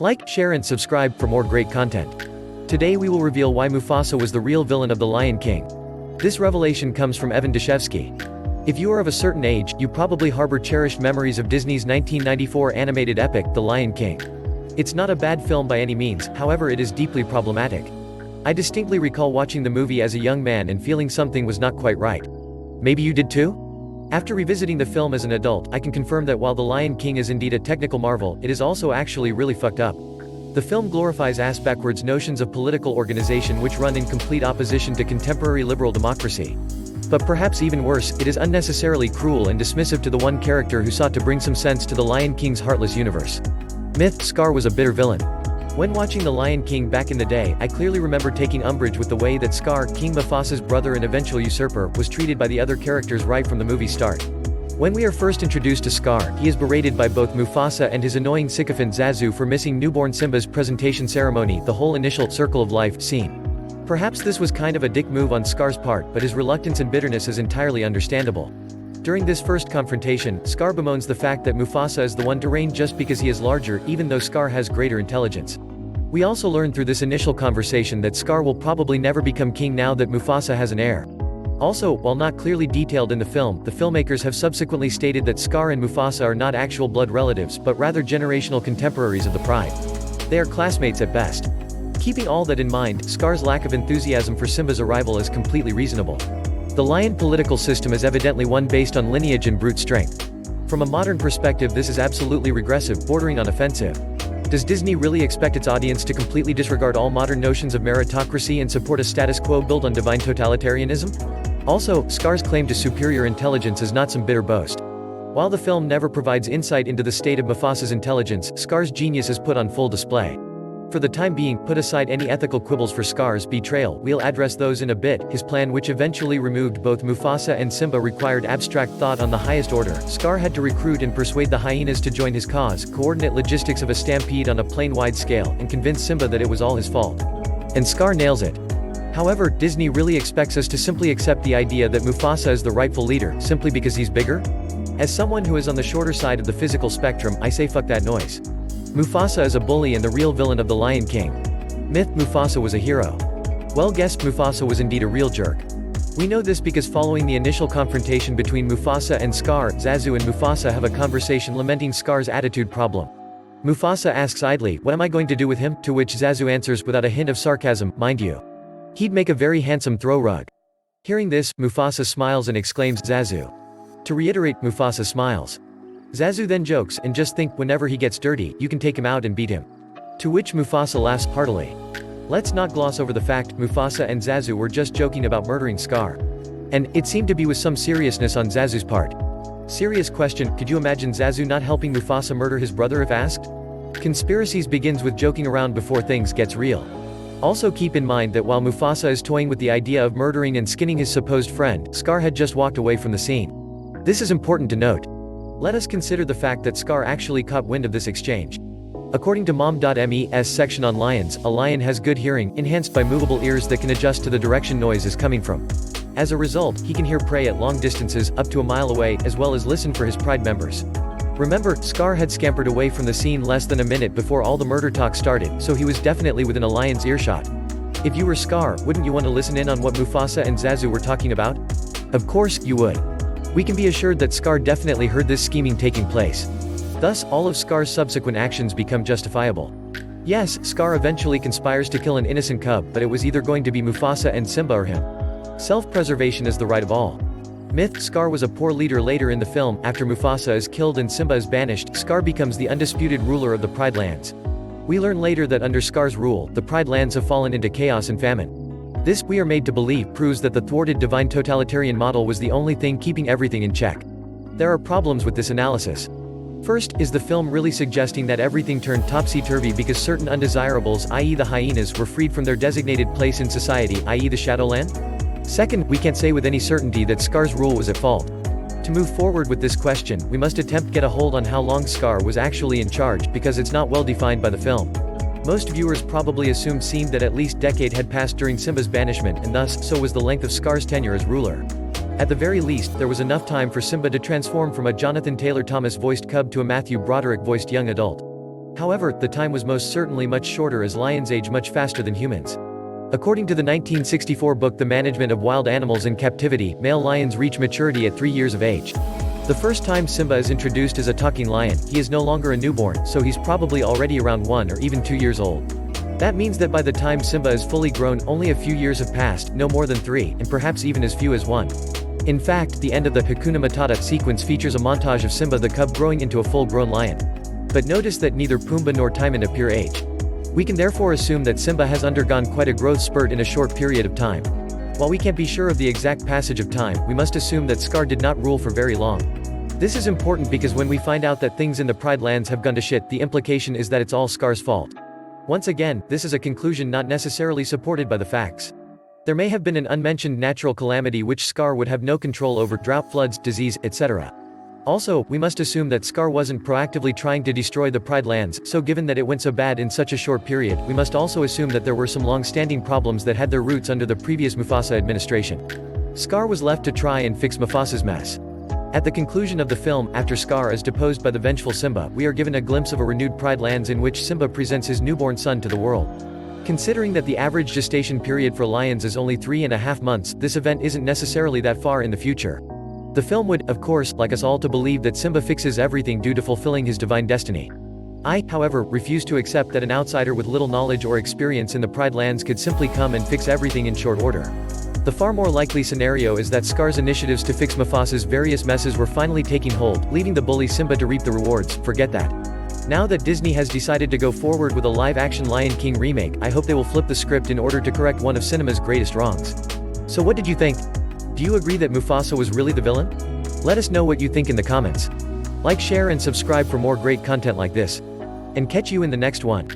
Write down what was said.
Like, share and subscribe for more great content. Today we will reveal why Mufasa was the real villain of The Lion King. This revelation comes from Evan Dashevsky. If you are of a certain age, you probably harbor cherished memories of Disney's 1994 animated epic, The Lion King. It's not a bad film by any means, however it is deeply problematic. I distinctly recall watching the movie as a young man and feeling something was not quite right. Maybe you did too? After revisiting the film as an adult, I can confirm that while The Lion King is indeed a technical marvel, it is also actually really fucked up. The film glorifies ass-backwards notions of political organization which run in complete opposition to contemporary liberal democracy. But perhaps even worse, it is unnecessarily cruel and dismissive to the one character who sought to bring some sense to The Lion King's heartless universe. Myth: Scar was a bitter villain. When watching The Lion King back in the day, I clearly remember taking umbrage with the way that Scar, King Mufasa's brother and eventual usurper, was treated by the other characters right from the movie's start. When we are first introduced to Scar, he is berated by both Mufasa and his annoying sycophant Zazu for missing newborn Simba's presentation ceremony, the whole initial circle of life scene. Perhaps this was kind of a dick move on Scar's part, but his reluctance and bitterness is entirely understandable. During this first confrontation, Scar bemoans the fact that Mufasa is the one to reign just because he is larger, even though Scar has greater intelligence. We also learn through this initial conversation that Scar will probably never become king now that Mufasa has an heir. Also, while not clearly detailed in the film, the filmmakers have subsequently stated that Scar and Mufasa are not actual blood relatives, but rather generational contemporaries of the pride. They are classmates at best. Keeping all that in mind, Scar's lack of enthusiasm for Simba's arrival is completely reasonable. The lion political system is evidently one based on lineage and brute strength. From a modern perspective, this is absolutely regressive, bordering on offensive. Does Disney really expect its audience to completely disregard all modern notions of meritocracy and support a status quo built on divine totalitarianism? Also, Scar's claim to superior intelligence is not some bitter boast. While the film never provides insight into the state of Mufasa's intelligence, Scar's genius is put on full display. For the time being, put aside any ethical quibbles for Scar's betrayal, we'll address those in a bit. His plan, which eventually removed both Mufasa and Simba, required abstract thought on the highest order. Scar had to recruit and persuade the hyenas to join his cause, coordinate logistics of a stampede on a plane-wide scale, and convince Simba that it was all his fault. And Scar nails it. However, Disney really expects us to simply accept the idea that Mufasa is the rightful leader, simply because he's bigger? As someone who is on the shorter side of the physical spectrum, I say fuck that noise. Mufasa is a bully and the real villain of The Lion King. Myth: Mufasa was a hero. Well, guess Mufasa was indeed a real jerk. We know this because following the initial confrontation between Mufasa and Scar, Zazu and Mufasa have a conversation lamenting Scar's attitude problem. Mufasa asks idly, "What am I going to do with him?" To which Zazu answers without a hint of sarcasm, "Mind you, he'd make a very handsome throw rug." Hearing this, Mufasa smiles and exclaims, "Zazu." To reiterate, Mufasa smiles. Zazu then jokes, "And just think, whenever he gets dirty, you can take him out and beat him." To which Mufasa laughs heartily. Let's not gloss over the fact Mufasa and Zazu were just joking about murdering Scar. And it seemed to be with some seriousness on Zazu's part. Serious question: could you imagine Zazu not helping Mufasa murder his brother if asked? Conspiracies begins with joking around before things gets real. Also keep in mind that while Mufasa is toying with the idea of murdering and skinning his supposed friend, Scar had just walked away from the scene. This is important to note. Let us consider the fact that Scar actually caught wind of this exchange. According to mom.me's section on lions, a lion has good hearing, enhanced by movable ears that can adjust to the direction noise is coming from. As a result, he can hear prey at long distances, up to a mile away, as well as listen for his pride members. Remember, Scar had scampered away from the scene less than a minute before all the murder talk started, so he was definitely within a lion's earshot. If you were Scar, wouldn't you want to listen in on what Mufasa and Zazu were talking about? Of course, you would. We can be assured that Scar definitely heard this scheming taking place. Thus, all of Scar's subsequent actions become justifiable. Yes, Scar eventually conspires to kill an innocent cub, but it was either going to be Mufasa and Simba or him. Self-preservation is the right of all. Myth: Scar was a poor leader. Later in the film, after Mufasa is killed and Simba is banished, Scar becomes the undisputed ruler of the Pride Lands. We learn later that under Scar's rule, the Pride Lands have fallen into chaos and famine. This, we are made to believe, proves that the thwarted divine totalitarian model was the only thing keeping everything in check. There are problems with this analysis. First, is the film really suggesting that everything turned topsy-turvy because certain undesirables, i.e. the hyenas, were freed from their designated place in society, i.e. the Shadowland? Second, we can't say with any certainty that Scar's rule was at fault. To move forward with this question, we must attempt to get a hold on how long Scar was actually in charge, because it's not well defined by the film. Most viewers probably assumed that at least a decade had passed during Simba's banishment, and thus, so was the length of Scar's tenure as ruler. At the very least, there was enough time for Simba to transform from a Jonathan Taylor Thomas voiced cub to a Matthew Broderick voiced young adult. However, the time was most certainly much shorter as lions age much faster than humans. According to the 1964 book The Management of Wild Animals in Captivity, male lions reach maturity at 3 years of age. The first time Simba is introduced as a talking lion, he is no longer a newborn, so he's probably already around 1 or even 2 years old. That means that by the time Simba is fully grown, only a few years have passed, no more than 3, and perhaps even as few as 1. In fact, the end of the Hakuna Matata sequence features a montage of Simba the cub growing into a full-grown lion. But notice that neither Pumbaa nor Timon appear aged. We can therefore assume that Simba has undergone quite a growth spurt in a short period of time. While we can't be sure of the exact passage of time, we must assume that Scar did not rule for very long. This is important because when we find out that things in the Pride Lands have gone to shit, the implication is that it's all Scar's fault. Once again, this is a conclusion not necessarily supported by the facts. There may have been an unmentioned natural calamity which Scar would have no control over: drought, floods, disease, etc. Also, we must assume that Scar wasn't proactively trying to destroy the Pride Lands, so given that it went so bad in such a short period, we must also assume that there were some long-standing problems that had their roots under the previous Mufasa administration. Scar was left to try and fix Mufasa's mess. At the conclusion of the film, after Scar is deposed by the vengeful Simba, we are given a glimpse of a renewed Pride Lands in which Simba presents his newborn son to the world. Considering that the average gestation period for lions is only 3.5 months, this event isn't necessarily that far in the future. The film would, of course, like us all to believe that Simba fixes everything due to fulfilling his divine destiny. I, however, refuse to accept that an outsider with little knowledge or experience in the Pride Lands could simply come and fix everything in short order. The far more likely scenario is that Scar's initiatives to fix Mufasa's various messes were finally taking hold, leaving the bully Simba to reap the rewards. Forget that. Now that Disney has decided to go forward with a live-action Lion King remake, I hope they will flip the script in order to correct one of cinema's greatest wrongs. So what did you think? Do you agree that Mufasa was really the villain? Let us know what you think in the comments. Like, share and subscribe for more great content like this. And catch you in the next one.